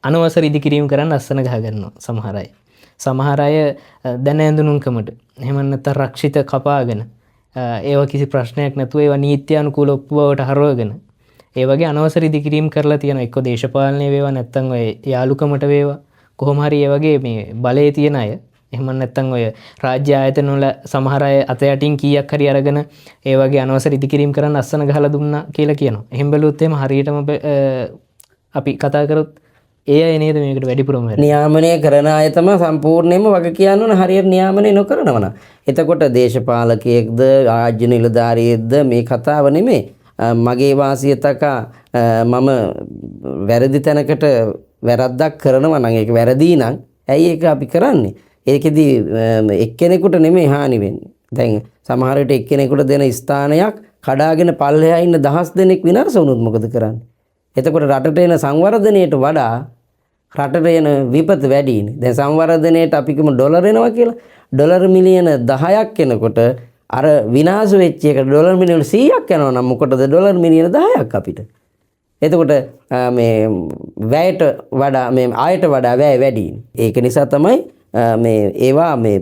අනවසර ඉදිකිරීම කරන්න අස්සන ගහගන්නවා සමහර අය. සමහර අය දැන ඇඳුනුම්කමට එහෙම නැත්නම් රක්ෂිත කපාගෙන ඒවා කිසි ප්‍රශ්නයක් නැතුව ඒවා නීත්‍යානුකූල ඔප්පුවට හරවගෙන ඒ වගේ අනවසර ඉදිකිරීම කරලා තියෙනවා. එක්ක දේශපාලනයේ වේවා නැත්නම් ඔය යාලුකමට වේවා කොහොම හරි ඒ වගේ මේ බලයේ තියෙන අය එහෙම නැත්නම් ඔය රාජ්‍ය ආයතන වල සමහර අය අත යටින් කීයක් හරි අරගෙන ඒ වගේ අනවසර ඉදිකිරීම කරන්න අස්සන ගහලා දුන්නා කියලා කියනවා. එහෙම බැලුවොත් එහෙම හරියටම අපි කතා කරොත් ඒ අය නේද මේකට වැඩිපුරම නියාමනය කරන අය තමයි සම්පූර්ණයෙන්ම වග කියන්න ඕන හරියට නියාමනය නොකරනවා නම්. එතකොට දේශපාලකයෙක්ද රාජ්‍ය නිලධාරියෙක්ද මේ කතාව නෙමෙයි. මගේ වාසිය තකා මම වැරදි තැනකට වැරද්දක් කරනවා නම් ඒක වැරදි නම් ඇයි ඒක අපි කරන්නේ? ඒකෙදි එක්කෙනෙකුට නෙමෙයි හානි වෙන්නේ. දැන් සමහර විට එක්කෙනෙකුට දෙන ස්ථානයක් කඩාගෙන පල්ලෙහා ඉන්න දහස් දෙනෙක් විනාශ වුණොත් මොකද කරන්නේ? එතකොට රටට එන සංවර්ධනයට වඩා රටට එන විපත වැඩිනේ. දැන් සංවර්ධනයට අපි කිව්ම ඩොලර් එනවා කියලා. ඩොලර් මිලියන 10ක් එනකොට අර විනාශ වෙච්ච එක ඩොලර් මිලියන 100ක් යනවා නම් මොකටද ඩොලර් මිලියන 10ක් අපිට? එතකොට මේ වැයට වඩා මේ ආයට වඩා වැය වැඩිනේ. ඒක නිසා තමයි මේ ඒවා මේ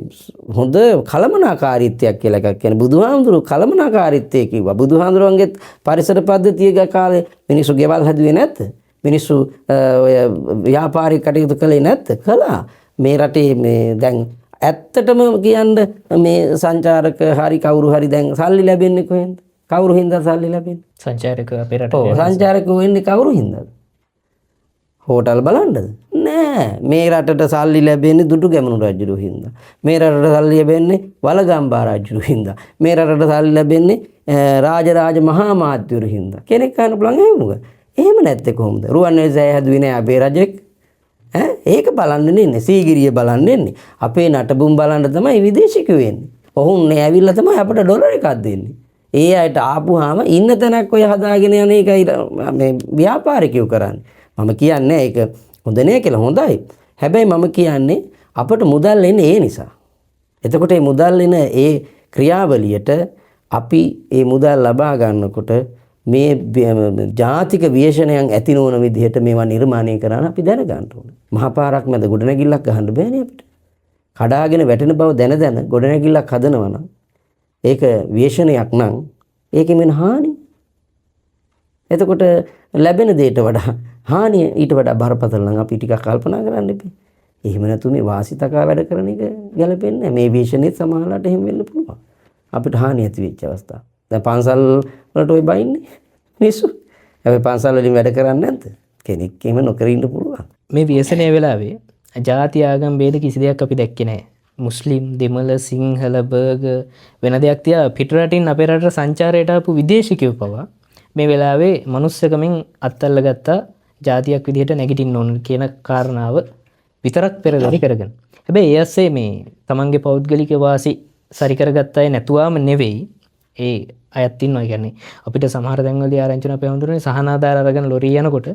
හොඳ කළමනාකාරීත්වයක් කියලා එකක් කියන්නේ. බුදුහාමුදුරුවෝ කළමනාකාරීත්වය කිව්වා. බුදුහාමුදුරුවන්ගේ පරිසර පද්ධතිය කාලේ මිනිස්සු ගෙවල් හැදුවේ නැත්ද? මිනිස්සු ඔය ව්‍යාපාරික කටයුතු කළේ නැත්ද? කළා. මේ රටේ මේ දැන් ඇත්තටම කියන්න මේ සංචාරක හරි කවුරු හරි දැන් සල්ලි ලැබෙන්නේ කොහෙන්ද? කවුරු හින්දා සල්ලි ලැබෙන්නේ? සංචාරක අපේ රටේ. ඔව් සංචාරකයෝ වෙන්නේ කවුරු හින්දාද? හෝටල් බලන්නද? නෑ. මේ රටට සල්ලි ලැබෙන්නේ දුටු ගැමුණු රජුරු හින්දා. මේ රටට සල්ලි ලැබෙන්නේ වලගම්බා රජුරු හින්දා. මේ රටට සල්ලි ලැබෙන්නේ රාජරාජ මහා මාත්‍යවරු හින්දා. කෙනෙක් අහන්න පුළුවන් එහෙම මොකද? එහෙම නැත්තේ කොහොමද? රුවන්වැලිසෑය හැදුවේ නෑ අපේ රජෙක්. ඒක බලන්න ඉන්නේ. සීගිරිය බලන්න ඉන්නේ. අපේ නටබුන් බලන්න තමයි විදේශිකයෝ එන්නේ. ඔවුන් ඇවිල්ලා තමයි අපිට ඩොලර් එකක් දෙන්නේ. ඒ අයට ආපුවාම ඉන්න තැනක් ඔය හදාගෙන යන එකයි මේ ව්‍යාපාරිකයෝ කරන්නේ. මම කියන්නේ ඒක හොඳ නෑ කියලා. හොඳයි. හැබැයි මම කියන්නේ අපට මුදල් එන්නේ ඒ නිසා. එතකොට මේ මුදල් එන ඒ ක්‍රියාවලියට අපි මේ මුදල් ලබා ගන්නකොට මේ ජාතික විශේෂණයන් ඇති නොවන විදිහට මේවා නිර්මාණය කරන්න අපි දැනගන්න ඕනේ. මහා පාරක් මැද ගොඩනැගිල්ලක් ගහන්න බෑනේ අපිට. කඩාගෙන වැටෙන බව දැන ගොඩනැගිල්ලක් හදනවා නම් ඒක විශේෂණයක් නම් ඒකෙ මෙන්න හානි. එතකොට ලැබෙන දෙයට වඩා හානිය ඊට වඩා බරපතල නම් අපි ටිකක් කල්පනා කරන්න ඉපේ. එහෙම නැතු මේ වාසිතකා වැඩ කරන එක ගැලපෙන්නේ නැහැ. මේ විශේෂණෙත් සමහරලාට එහෙම වෙන්න පුළුවන්. අපිට හානිය ඇති වෙච්ච අවස්ථා. දැන් පන්සල් වලට ඔය බයින්නේ මිනිස්සු. හැබැයි පන්සල් වලින් වැඩ කරන්නේ නැද්ද? කෙනෙක් එහෙම නොකර ඉන්න පුළුවන්. මේ ව්‍යසනය වෙලාවේ ජාති ආගම් ભેද කිසි දෙයක් අපි දැක්කේ නැහැ. මුස්ලිම්, දෙමළ, සිංහල, බර්ග වෙන දෙයක් තියා පිටරටින් අපේ රටට සංචාරයට ආපු විදේශිකයෝ පවා මේ වෙලාවේ මනුස්සකමින් අත්අල්ල ගත්තා ජාතියක් විදිහට නැගිටින්න ඕන කියන කාරණාව විතරක් පෙරදරි කරගෙන. හැබැයි ඒ ඇස්සේ මේ තමන්ගේ පෞද්ගලික වාසි සරි කරගත්ත අය නැතුවම නෙවෙයි ඒ අයත් ඉන්නවා. කියන්නේ අපිට සමහර තැන්වලදී ආරංචි වෙන අපේ හඳුනන්නේ සහනාධාර අරගෙන ලොරිය යනකොට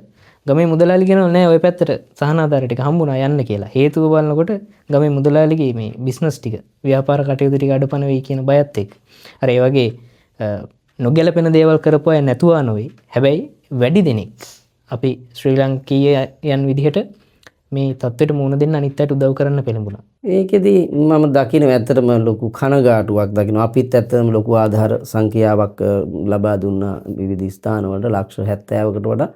ගමේ මුදලාලි කියනවා නෑ ওই පැත්තට සහනාධාර ටික හම්බුණා යන්න කියලා. හේතුව බලනකොට ගමේ මුදලාලිගේ මේ බිස්නස් ටික ව්‍යාපාර කටයුතු ටික අඩපණ වෙයි කියන බයත් එක්ක. අර ඒ වගේ නොගැලපෙන දේවල් කරපු අය නැතුවා නොවේ. හැබැයි වැඩි දෙනෙක් අපි ශ්‍රී ලංකීයයන් විදිහට මේ තත්ත්වයට මුහුණ දෙන්න අනිත් අයට උදව් කරන්න පෙළඹුණා. ඒකෙදි මම දකින්න ඇත්තටම ලොකු කනගාටුවක් දකින්න. අපිත් ඇත්තටම ලොකු ආධාර සංඛ්‍යාවක් ලබා දුන්නා විවිධ ස්ථානවලට ලක්ෂ 70කට වඩා.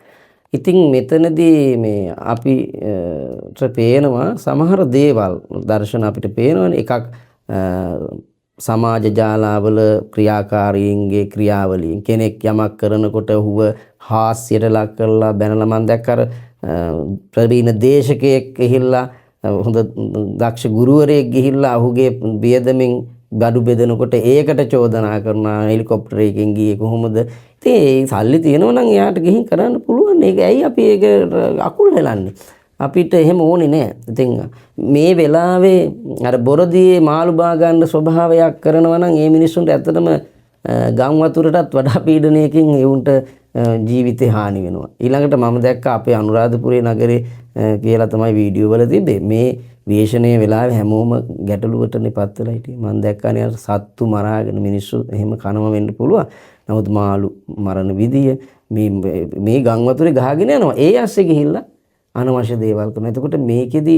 ඉතින් මෙතනදී මේ අපිට පේනවා සමහර දේවල් දර්ශන අපිට පේනවනේ. එකක් සමාජ ජාලාවල ක්‍රියාකාරීන්ගේ ක්‍රියාවලියෙන් කෙනෙක් යමක් කරනකොට ඔහුව හාස්‍යයට ලක් කරලා බැනලා මම දැක්ක අර ප්‍රවීණ දේශකයෙක් ගිහිල්ලා හොඳ දක්ෂ ගුරුවරයෙක් ගිහිල්ලා ඔහුගේ බියදමින් බඩු බෙදනකොට ඒකට චෝදනා කරනවා හෙලිකොප්ටරයකින් ගියේ කොහොමද? ඉතින් ඒ සල්ලි තියෙනවා නම් එයාට ගිහින් කරන්න පුළුවන්. ඒක ඇයි අපි ඒක අකුල් හෙලන්නේ? අපිට එහෙම ඕනේ නෑ. ඉතින් මේ වෙලාවේ අර බොරදියේ මාළු බා ගන්න ස්වභාවයක් කරනවා නම් ඒ මිනිස්සුන්ට ඇත්තටම ගම් වතුරටත් වඩා පීඩනයකින් ඒවුන්ට ජීවිතේ හානි වෙනවා. ඊළඟට මම දැක්ක අපේ අනුරාධපුරේ නගරේ කියලා තමයි වීඩියෝ වල තිබ්බේ. මේ වේෂණයේ වෙලාවේ හැමෝම ගැටලුවටනේ පත් වෙලා හිටියේ. මම දැක්කනේ අර සත්තු මරාගෙන මිනිස්සු එහෙම කනම වෙන්න පුළුවන්. නමුත් මාළු මරණ විදිය මේ ගම් වතුරේ ගහගෙන යනවා. ඒ ඇස්සේ ගිහිල්ලා අනවශ්‍ය දේවල් කරනවා. එතකොට මේකෙදි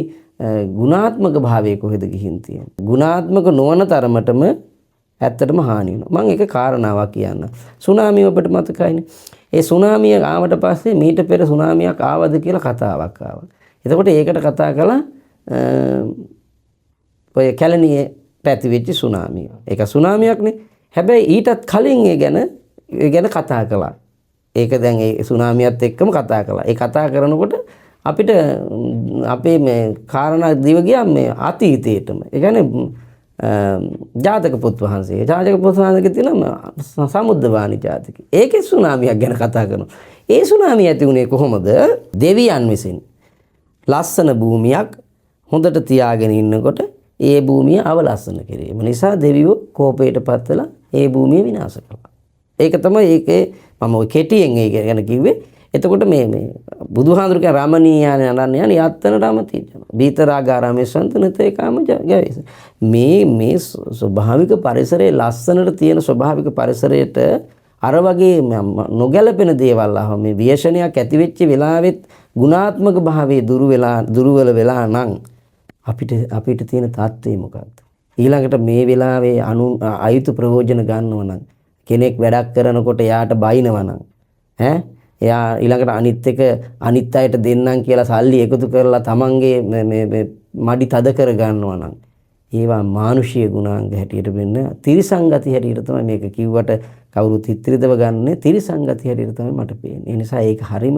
ගුණාත්මක භාවය කොහෙද ගිහින් තියෙන්නේ? ගුණාත්මක නොවන තරමටම ඇත්තටම හානි වෙනවා. මම එක කාරණාවක් කියන්න. සුනාමිය ඔබට මතකයිනේ. ඒ සුනාමිය ආවට පස්සේ මීට පෙර සුනාමියක් ආවද කියලා කතාවක් ආවා. එතකොට ඒකට කතා කළා ඔය කැලණියේ පැති වෙච්ච සුනාමිය. ඒක සුනාමියක්නේ. හැබැයි ඊටත් කලින් ඒ ගැන කතා කළා. ඒක දැන් ඒ සුනාමියත් එක්කම කතා කළා. ඒ කතා කරනකොට අපිට අපේ මේ කාරණා දිව ගියා මේ අතීතයටම. ඒ කියන්නේ ජාතක පොත් වහන්සේ. ජාතක පොත් වහන්සේගේ තියෙනවා සමුද්දවාණි ජාතකය. ඒකේ සුනාමියක් ගැන කතා කරනවා. ඒ සුනාමිය ඇති වුණේ කොහොමද? දෙවියන් විසින් ලස්සන භූමියක් හොඳට තියාගෙන ඉන්නකොට ඒ භූමිය අවලස්සන කිරීම නිසා දෙවියෝ කෝපයටපත් වෙලා ඒ භූමිය විනාශ කළා. ඒක තමයි ඒකේ මම ඔය කෙටියෙන් ඒක ගැන කිව්වේ. එතකොට මේ බුදුහාඳුරගේ රමණීයයන් අනන්‍යයන් යත්තන රමති බීතරාගාරාමේ සන්තනතේ කාම ජයස මේ ස්වභාවික පරිසරයේ ලස්සනට තියෙන ස්වභාවික පරිසරයට අර වගේ නොගැලපෙන දේවල් ආව මේ විශේෂණයක් ඇති වෙච්ච වෙලාවෙත් ගුණාත්මක භාවයේ දුර්වල වෙලා නම් අපිට තියෙන තාත්වය මොකක්ද? ඊළඟට මේ වෙලාවේ අයුතු ප්‍රයෝජන ගන්නව නම් කෙනෙක් වැඩක් කරනකොට එයාට බයිනවා නම් එයා ඊළඟට අනිත් අයට දෙන්නම් කියලා සල්ලි එකතු කරලා තමන්ගේ මේ මඩි තද කර ගන්නවා නම් ඒවා මානුෂීය ගුණාංග හැටියට වෙන්න තිරිසංගති හැටියට තමයි මේක කිව්වට කවුරුත් හිතරිදව ගන්න තිරිසංගති හැටියට තමයි මට පේන්නේ. ඒ නිසා ඒක හරීම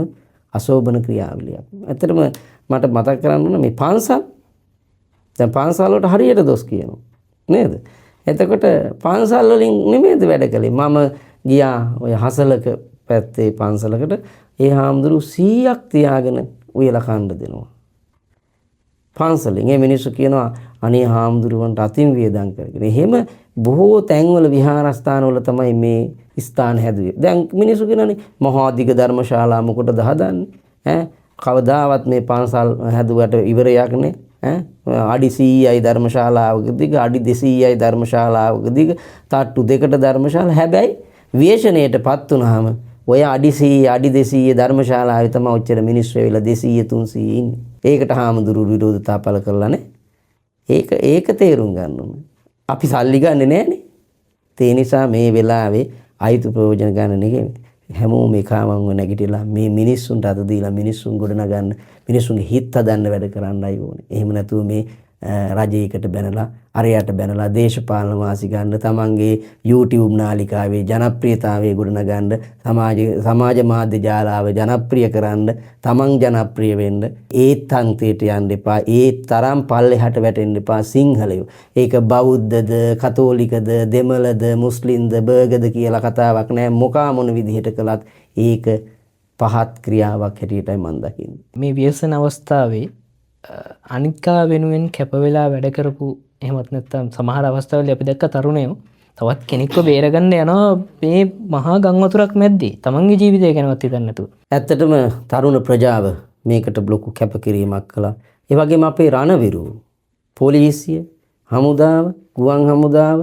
අශෝභන ක්‍රියාවලියක්. ඇත්තටම මට මතක් කරන්න ඕන මේ පන්සල්. දැන් පන්සල් වලට හරියට දොස් කියනවා. නේද? එතකොට පන්සල් වලින් නෙමෙයිද වැඩ කළේ. මම ගියා ඔය හසලක පැත්තේ පන්සලකට ඒ හාමුදුරු 100ක් තියාගෙන උයලා කන්න දෙනවා. පන්සලෙන් ඒ මිනිස්සු කියනවා අනේ හාමුදුරුවන්ට අතින් වේදම් කරගෙන. එහෙම බොහෝ තැන්වල විහාරස්ථානවල තමයි මේ ස්ථාන හැදුවේ. දැන් මිනිස්සු කියනනේ මහා දිග ධර්මශාලා මොකටද හදන්නේ? කවදාවත් මේ පන්සල් හැදුවට ඉවරයක් නේ. අඩි 100යි ධර්මශාලාවක දිග අඩි 200යි ධර්මශාලාවක දිග තට්ටු දෙකට ධර්මශාලා. හැබැයි විශේෂණයටපත් වුනහම ඔය අඩි 100 අඩි 200 ධර්මශාලාවේ තමයි ඔච්චර මිනිස්සු වෙලා 200 300 ඉන්නේ. ඒකට හාමුදුරු විරෝධතා පළ කරලා නේ. ඒක තේරුම් ගන්න ඕනේ. අපි සල්ලි ගන්නෙ නෑනේ. ඒ නිසා මේ වෙලාවේ අයිතු ප්‍රයෝජන ගන්න නෙගෙයි. හැමෝම එකවම නැගිටලා මේ මිනිස්සුන්ට අත දීලා මිනිස්සුන් ගොඩනගන්න මිනිස්සුන්ගේ හිත හදන්න වැඩ කරන්නයි ඕනේ. එහෙම නැතුව මේ රජයකට බැනලා අරයට බැනලා දේශපාලන වාසි ගන්න තමන්ගේ YouTube නාලිකාවේ ජනප්‍රියතාවය ගොඩනගන්න සමාජ මාධ්‍ය ජාලාව ජනප්‍රිය කරන්න තමන් ජනප්‍රිය වෙන්න ඒ තන්තයට යන්න එපා. ඒ තරම් පල්ලෙහාට වැටෙන්න එපා සිංහලයෝ. ඒක බෞද්ධද කතෝලිකද දෙමළද මුස්ලිම්ද බර්ගද කියලා කතාවක් නෑ. මොකා මොන විදිහට කළත් ඒක පහත් ක්‍රියාවක් හැටියටයි මම දකින්නේ. මේ ව්‍යසන අවස්ථාවේ අනිකා වෙනුවෙන් කැප වෙලා වැඩ කරපු එහෙමත් නැත්නම් සමහර අවස්ථාවල අපි දැක්ක තරුණයෝ තවත් කෙනෙක්ව බේරගන්න යනවා මේ මහා ගම් වතුරක් මැද්දේ තමන්ගේ ජීවිතය ගැනවත් හිතන්නේ නැතුව. ඇත්තටම තරුණ ප්‍රජාව මේකට ලොකු කැපකිරීමක් කළා. ඒ වගේම අපේ රණවිරු පොලිසිය, හමුදාව, ගුවන් හමුදාව,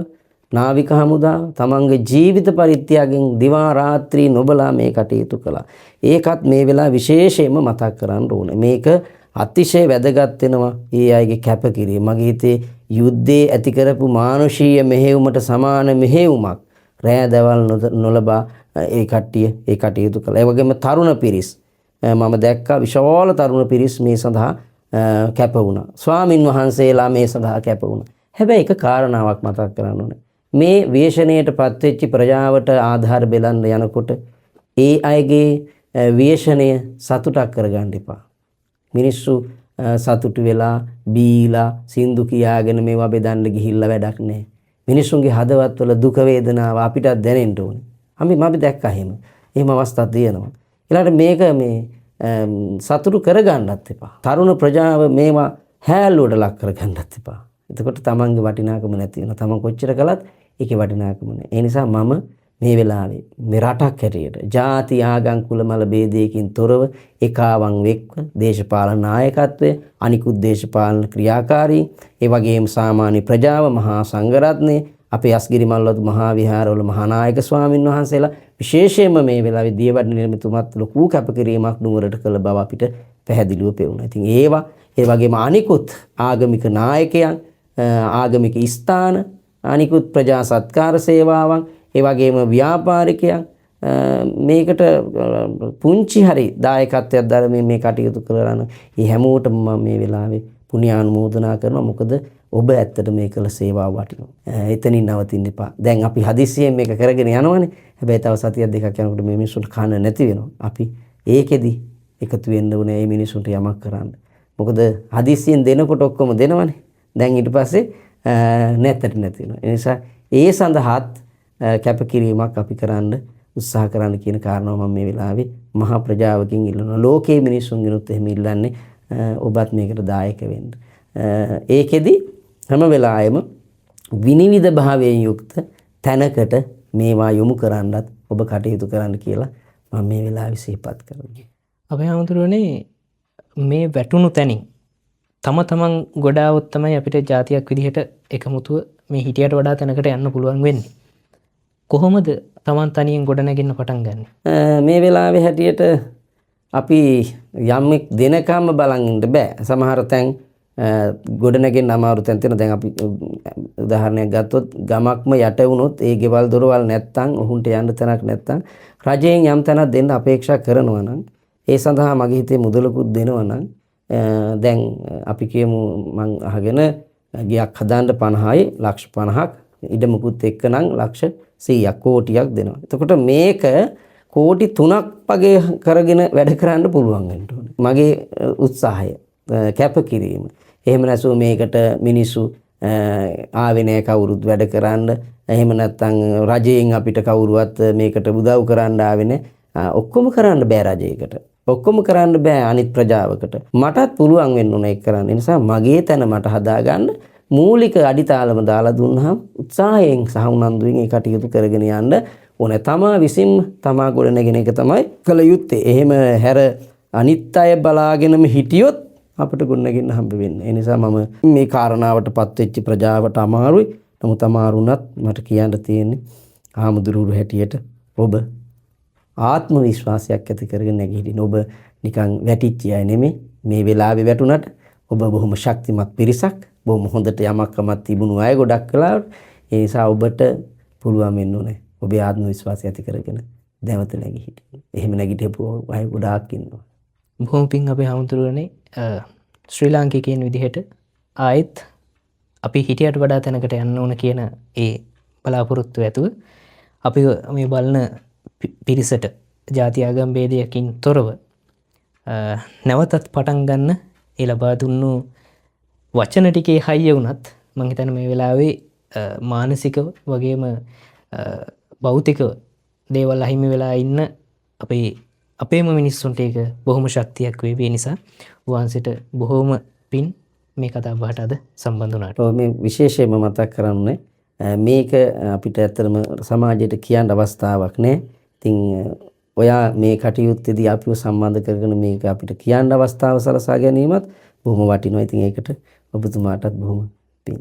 නාවික හමුදාව තමන්ගේ ජීවිත පරිත්‍යාගයෙන් දිවා රාත්‍රී නොබලා මේ කටයුතු කළා. ඒකත් මේ වෙලාව විශේෂයෙන්ම මතක් කරන්න ඕනේ. මේක අතිශය වැදගත් වෙනවා ඒ අයගේ කැපකිරීම. මගේ හිතේ යුද්ධයේ ඇති කරපු මානුෂීය මෙහෙයුමට සමාන මෙහෙයුමක් රෑ දවල් නොලබා ඒ කට්ටිය ඒ කටයුතු කළා. ඒ වගේම තරුණ පිරිස් මම දැක්කා විශාල තරුණ පිරිස් මේ සඳහා කැප වුණා. ස්වාමින් වහන්සේලා මේ සඳහා කැප වුණා. හැබැයි එක කාරණාවක් මතක් කරන්න ඕනේ. මේ වේෂණයටපත් වෙච්ච ප්‍රජාවට ආධාර බෙලන්න යනකොට ඒ අයගේ වේෂණය සතුටක් කරගන්න එපා. මිනිස්සු සතුටු වෙලා බීලා සින්දු කියාගෙන මේවා බෙදන්න ගිහිල්ලා වැඩක් නැහැ. මිනිස්සුන්ගේ හදවත්වල දුක වේදනාව අපිටත් දැනෙන්න ඕනේ. අපි දැක්කා එහෙම අවස්ථා තියෙනවා. ඊළඟට මේක මේ සතුටු කරගන්නත් එපා. තරුණ ප්‍රජාව මේවා හැල්ලුවට ලක් කරගන්නත් එපා. එතකොට තමන්ගේ වටිනාකම නැති වෙනවා. තමන් කොච්චර කළත් ඒකේ වටිනාකම නැහැ. ඒ නිසා මම මේ වෙලාවේ මේ රටක් හැටියට ಜಾති ආගම් කුල මල ભેදයකින් තොරව ඒකාවන් වෙක්ව දේශපාලන නායකත්වය අනිකුත් දේශපාලන ක්‍රියාකාරී ඒ වගේම සාමාන්‍ය ප්‍රජාව මහා සංඝරත්නය අපේ අස්ගිරි මල්වතු මහා විහාරවල මහා නායක ස්වාමින් වහන්සේලා විශේෂයෙන්ම මේ වෙලාවේ දියවඩන නිර්මිතුමත් ලොකු කැපකිරීමක් නුවරට කළ බව අපිට පැහැදිලිව පෙවුණා. ඉතින් ඒවා ඒ වගේම අනිකුත් ආගමික නායකයන් ආගමික ස්ථාන අනිකුත් ප්‍රජා සත්කාර සේවාවන් ඒ වගේම ව්‍යාපාරිකයන් මේකට පුංචි හරි දායකත්වයක් දරමින් මේ කටයුතු කරන මේ හැමෝටම මම මේ වෙලාවේ පුණ්‍යානුමෝදනා කරනවා. මොකද ඔබ ඇත්තට මේ කළ සේවාව වටිනවා. එතනින් නවතින්න එපා. දැන් අපි හදිස්සියෙන් මේක කරගෙන යනවනේ. හැබැයි තව සතියක් දෙකක් යනකොට මේ මිනිස්සුන්ට කන්න නැති වෙනවා. අපි ඒකෙදි එකතු වෙන්න ඕනේ මේ මිනිස්සුන්ට යමක් කරන්න. මොකද හදිස්සියෙන් දෙනකොට ඔක්කොම දෙනවනේ. දැන් ඊට පස්සේ නැත්තට නැති වෙනවා. ඒ නිසා ඒ සඳහාත් කැපකිරීමක් අපි කරන්න උත්සාහ කරන්න කියන කාරණාව මම මේ වෙලාවේ මහා ප්‍රජාවකින් ඉල්ලනවා. ලෝකයේ මිනිස්සුන්ගෙනුත් එහෙම ඉල්ලන්නේ ඔබත් මේකට දායක වෙන්න. ඒකෙදි හැම වෙලාවෙම විනිවිද භාවයෙන් යුක්ත තැනකට මේවා යොමු කරන්නත් ඔබ කටයුතු කරන්න කියලා මම මේ වෙලාවේ සිහිපත් කරනවා. අපේ හැමතුරුනේ මේ වැටුණු තැනින් තමන් ගොඩාවොත් තමයි අපිට ජාතියක් විදිහට එකමුතුව මේ හිටියට වඩා තැනකට යන්න පුළුවන් වෙන්නේ. කොහොමද තමන් තනියෙන් ගොඩනැගෙන්න පටන් ගන්න? මේ වෙලාවේ හැටියට අපි යම්ෙක් දෙනකම්ම බලන් ඉන්න බෑ. සමහර තැන් ගොඩනැගෙන්න අමාරු තැන් තියෙනවා. දැන් අපි උදාහරණයක් ගත්තොත් ගමක්ම යට වුණොත් ඒ ගෙවල් දොරවල් නැත්තම් ඔහුන්ට යන්න තැනක් නැත්තම් රජයෙන් යම් තැනක් දෙන්න අපේක්ෂා කරනවා නම් ඒ සඳහා මගේ හිතේ මුදලකුත් දෙනවා නම් දැන් අපි කියමු මං අහගෙන ගියක් හදාන්න 50යි ලක්ෂ 50ක් ඉඩමකුත් එක්ක නම් ලක්ෂ 100ක් කෝටියක් දෙනවා. එතකොට මේක කෝටි 3ක් වගේ කරගෙන වැඩ කරන්න පුළුවන් වෙන්න ඕනේ. මගේ උත්සාහය කැපකිරීම. එහෙම නැසෝ මේකට මිනිස්සු ආවේ නැහැ කවුරුත් වැඩ කරන්න. එහෙම නැත්නම් රජයෙන් අපිට කවුරුවත් මේකට උදව් කරන්න ආවේ නැහැ. ඔක්කොම කරන්න බෑ රජයකට. ඔක්කොම කරන්න බෑ අනිත් ප්‍රජාවකට. මටත් පුළුවන් වෙන්න ඕන ඒක කරන්න. ඒ නිසා මගේ තැන මට හදාගන්න මූලික අඩිතාලම දාලා දුන්නාම උත්සාහයෙන් සහ උනන්දුවෙන් ඒ කටයුතු කරගෙන යන්න ඕනේ. තමා විසින්ම තමා ගොඩනගෙන එක තමයි කළ යුත්තේ. එහෙම හැර අනිත් අය බලාගෙනම හිටියොත් අපිට ගොඩනගන්න හම්බ වෙන්නේ. ඒ නිසා මම මේ කාරණාවටපත් වෙච්ච ප්‍රජාවට අමාරුයි. නමුත් අමාරුණත් මට කියන්න තියෙන්නේ ආමුදුරුරු හැටියට ඔබ ආත්ම විශ්වාසයක් ඇති කරගෙන නැගිටින්න. ඔබ නිකන් වැටිච්ච අය නෙමෙයි. මේ වෙලාවේ වැටුණට ඔබ බොහොම ශක්තිමත් පිරිසක්. බොහොම හොඳට යමක්කමක් තිබුණු අය ගොඩක් කලාවට. ඒ නිසා ඔබට පුළුවන් වෙන්න ඕනේ ඔබේ ආත්ම විශ්වාසය ඇති කරගෙන දැවත නැගිටින්න. එහෙම නැගිටපු අය ගොඩාක් ඉන්නවා. බොහොම පිං අපේ හැමතුරුනේ ශ්‍රී ලාංකිකයන් විදිහට ආයෙත් අපි හිටියට වඩා තැනකට යන්න ඕන කියන ඒ බලාපොරොත්තු ඇතුව අපි මේ බලන පිරිසට ජාති ආගම් ભેදයකින් තොරව නැවතත් පටන් ගන්න ඒ ලබා දුන්නු වචන ටිකේ හයිය වුණත් මම හිතන්නේ මේ වෙලාවේ මානසිකව වගේම භෞතිකව දේවල් අහිමි වෙලා ඉන්න අපේම මිනිස්සුන්ට ඒක බොහොම ශක්තියක් වේවි. නිසා වහන්සේට බොහොම පින් මේ කතා බහට අද සම්බන්ධ වුණාට. ඔව් මේ විශේෂයෙන්ම මතක් කරන්නේ මේක අපිට ඇත්තටම සමාජයට කියන්න අවස්ථාවක් නෑ. ඉතින් ඔයා මේ කටයුත්තේදී අපිව සම්බන්ධ කරගෙන මේක අපිට කියන්න අවස්ථාව සලසා ගැනීමත් බොහොම වටිනවා. ඉතින් ඒකට ඔබතුමාටත් බොහොම පිං.